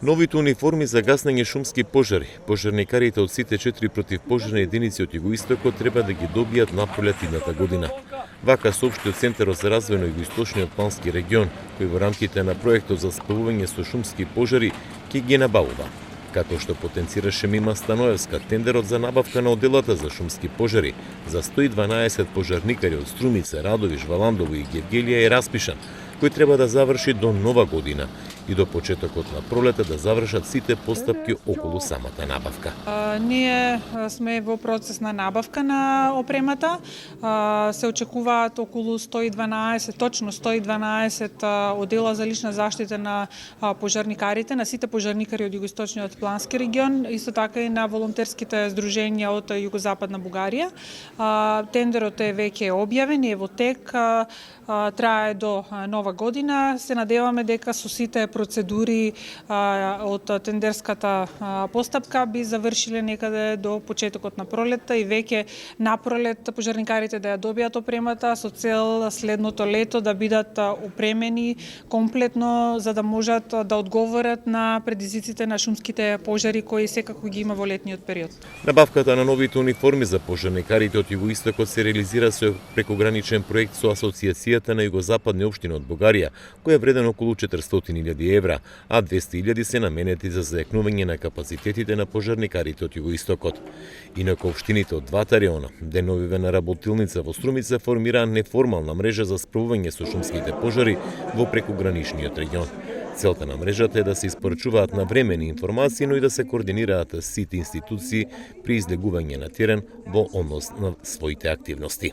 Новите униформи за гаснење шумски пожари, пожарникарите од сите 4 противпожарни единици од југоистокот треба да ги добијат напролет идната година. Вака соопшти од Центарот за развој на југоисточниот плански регион, кој во рамките на проектот за справување со шумски пожари ќе ги набавува. Како што потенцираше Мима Станоевска, тендерот за набавка на одделата за шумски пожари за 112 пожарникари од Струмица, Радовиш, Валандово и Гевгелија е распишан, кој треба да заврши до нова година и до почетокот на пролета да завршат сите постапки околу самата набавка. Ние сме во процес на набавка на опремата. Се очекуваат околу 112, точно 112 оддела за лична заштита на пожарникарите, на сите пожарникари од југоисточниот плански регион, исто така и на волонтерските здруженија од југозападна Бугарија. Тендерот е веќе објавен и е во тек, трае до нова година. Се надеваме дека со сите процедури од тендерската постапка би завршиле некаде до почетокот на пролетта и веќе на пролет пожарникарите да ја добијат опремата со цел следното лето да бидат опремени комплетно за да можат да одговорат на предизвиците на шумските пожари кои секако ги има во летниот период. Набавката на новите униформи за пожарникарите од југоистокот се реализира со прекограничен проект со Асоциацијата на југозападни општини од Бугарија, кој е вреден околу 400.000 евра, а 200.000 се наменети за зајакнување на капацитетите на пожарникарите од југоистокот. Инаку општините од двата района, деновивена работилница во Струмица формираа неформална мрежа за справување со шумските пожари во прекограничниот регион. Целта на мрежата е да се испорачуваат навремени информации, но и да се координираат сите институции при излегување на терен во однос на своите активности.